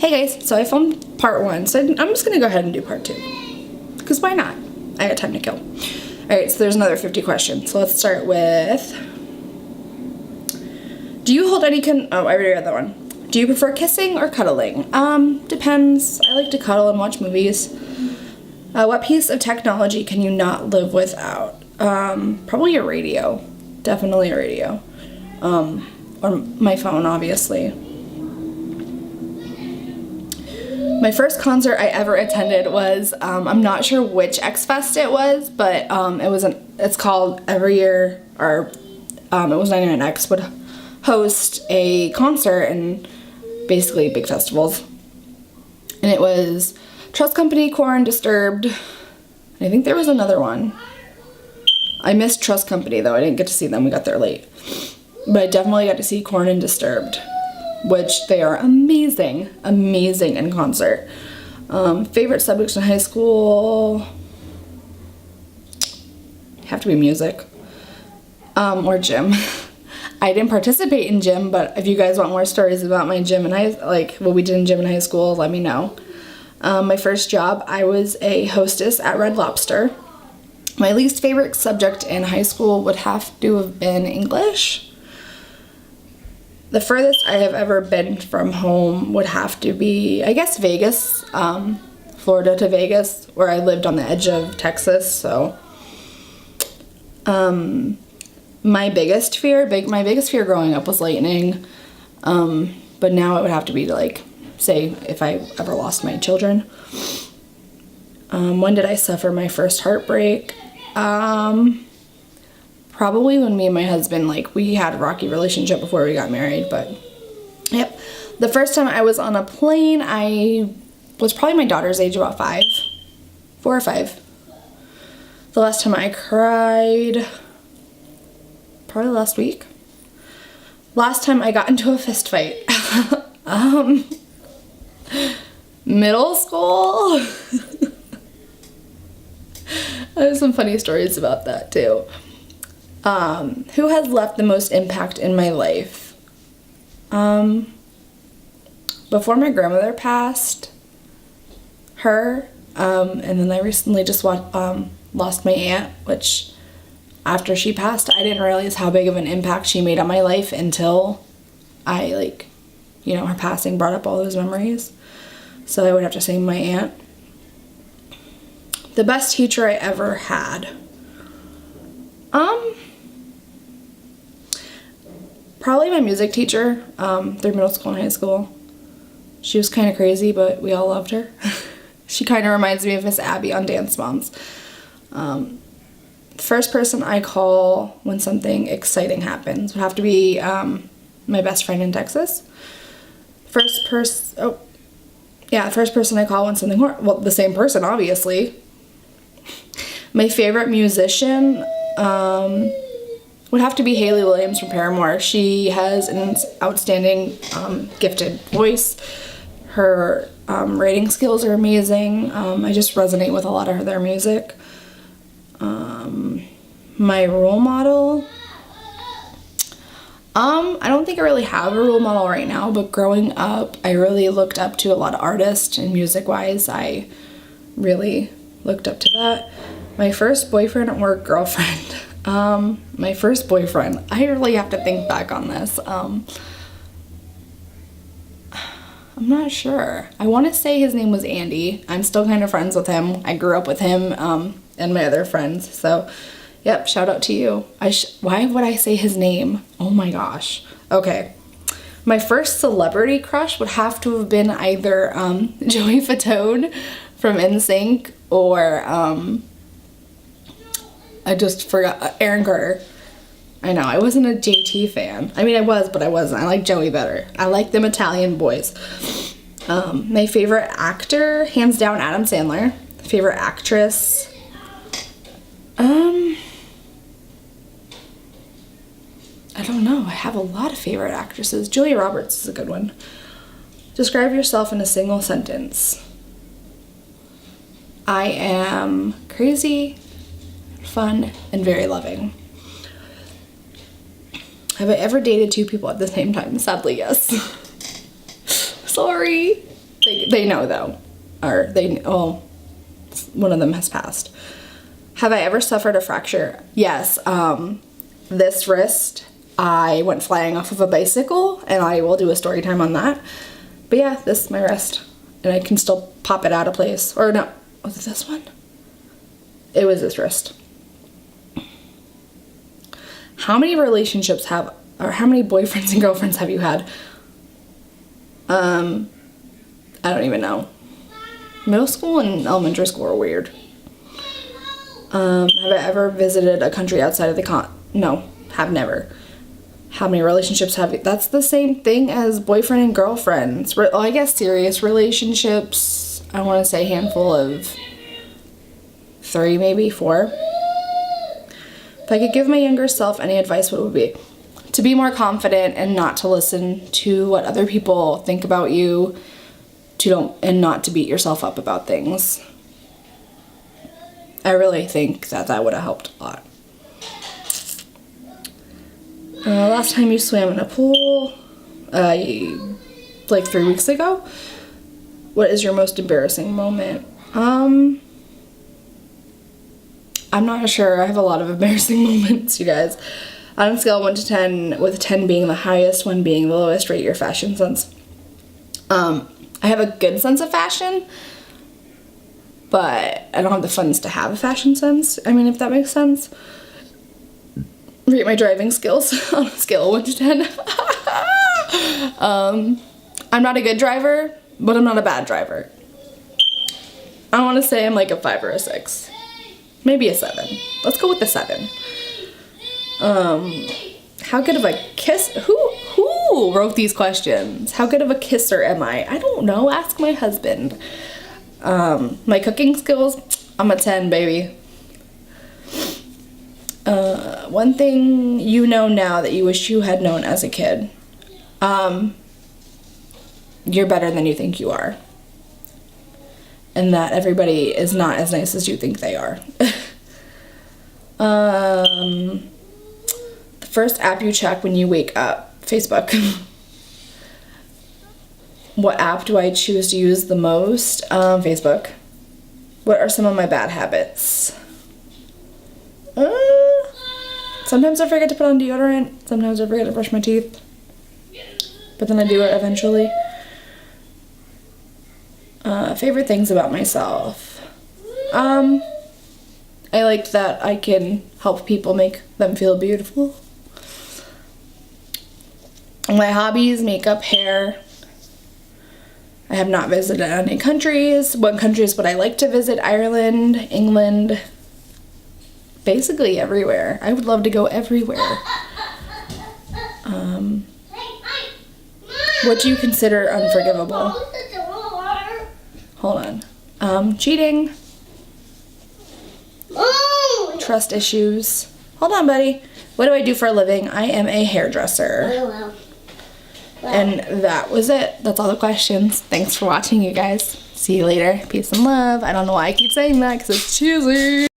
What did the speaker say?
Hey guys, so I filmed part 1, so I'm just gonna go ahead and do part 2. Because why not? I got time to kill. Alright, so there's another 50 questions. So let's start with... Do you hold any oh, I already read that one. Do you prefer kissing or cuddling? Depends. I like to cuddle and watch movies. What piece of technology can you not live without? Probably a radio. Definitely a radio. Or my phone, obviously. My first concert I ever attended was, I'm not sure which X Fest it was, but it's called every year, or it was 99X would host a concert and basically big festivals. And it was Trust Company, Korn, Disturbed, and I think there was another one. I missed Trust Company though, I didn't get to see them, we got there late. But I definitely got to see Korn and Disturbed, which they are amazing in concert. Favorite subjects in high school have to be music, or gym. I didn't participate in gym, but if you guys want more stories about my gym and what we did in gym in high school, let me know. My first job, I was a hostess at Red Lobster. My least favorite subject in high school would have to have been English. The furthest I have ever been from home would have to be, I guess, Vegas, Florida to Vegas, where I lived on the edge of Texas, so. My biggest fear growing up was lightning, but now it would have to be to, say, if I ever lost my children. When did I suffer my first heartbreak? Probably when me and my husband, we had a rocky relationship before we got married, but, yep. The first time I was on a plane, I was probably my daughter's age, about 4 or 5. The last time I cried, probably last week. Last time I got into a fist fight, middle school. I have some funny stories about that too. Who has left the most impact in my life? Before my grandmother passed, her, and then I recently just lost my aunt, which after she passed, I didn't realize how big of an impact she made on my life until I, her passing brought up all those memories. So I would have to say my aunt. The best teacher I ever had. Probably my music teacher, through middle school and high school. She was kind of crazy, but we all loved her. She kind of reminds me of Miss Abby on Dance Moms. The first person I call when something exciting happens would have to be my best friend in Texas. The first person I call when something the same person, obviously. My favorite musician would have to be Hayley Williams from Paramore. She has an outstanding gifted voice. Her writing skills are amazing. I just resonate with a lot of their music. My role model, I don't think I really have a role model right now, but growing up, I really looked up to a lot of artists, and music-wise, I really looked up to that. My first boyfriend or girlfriend, my first boyfriend, I really have to think back on this. I'm not sure. I want to say his name was Andy. I'm still kind of friends with him. I grew up with him and my other friends, so yep, shout out to you. Why would I say his name? Oh my gosh. Okay. My first celebrity crush would have to have been either Joey Fatone from NSYNC or I just forgot, Aaron Carter. I know, I wasn't a JT fan. I mean, I was, but I wasn't. I like Joey better. I like them Italian boys. My favorite actor, hands down, Adam Sandler. Favorite actress, I don't know. I have a lot of favorite actresses. Julia Roberts is a good one. Describe yourself in a single sentence. I am crazy, fun, and very loving. Have I ever dated 2 people at the same time? Sadly, yes. Sorry. They know though, or one of them has passed. Have I ever suffered a fracture? Yes. This wrist, I went flying off of a bicycle, and I will do a story time on that. But yeah, this is my wrist, and I can still pop it out of place. Or no, was it this one? It was this wrist. How many relationships how many boyfriends and girlfriends have you had? I don't even know. Middle school and elementary school are weird. Have I ever visited a country outside of the No, have never. How many relationships have you? That's the same thing as boyfriend and girlfriends. I guess serious relationships, I want to say a handful of 3, maybe 4. If I could give my younger self any advice, what would it be? To be more confident and not to listen to what other people think about you, and not to beat yourself up about things. I really think that would have helped a lot. Last time you swam in a pool, like 3 weeks ago. What is your most embarrassing moment? I'm not sure. I have a lot of embarrassing moments, you guys. On a scale of 1 to 10, with 10 being the highest, 1 being the lowest, rate your fashion sense. I have a good sense of fashion, but I don't have the funds to have a fashion sense. I mean, if that makes sense. Rate my driving skills on a scale of 1 to 10. I'm not a good driver, but I'm not a bad driver. I want to say I'm like a 5 or a 6. Maybe a 7. Let's go with a 7. How good of a kiss? Who wrote these questions? How good of a kisser am I? I don't know. Ask my husband. My cooking skills, I'm a 10, baby. One thing you know now that you wish you had known as a kid. You're better than you think you are. And that everybody is not as nice as you think they are. The first app you check when you wake up. Facebook. What app do I choose to use the most? Facebook. What are some of my bad habits? Sometimes I forget to put on deodorant. Sometimes I forget to brush my teeth. But then I do it eventually. Favorite things about myself. I like that I can help people make them feel beautiful. My hobbies, makeup, hair. I have not visited any countries. What countries would I like to visit? Ireland, England, basically everywhere. I would love to go everywhere. What do you consider unforgivable? Hold on. Cheating. Trust issues. Hold on, buddy. What do I do for a living? I am a hairdresser. And that was it. That's all the questions. Thanks for watching, you guys. See you later. Peace and love. I don't know why I keep saying that because it's cheesy.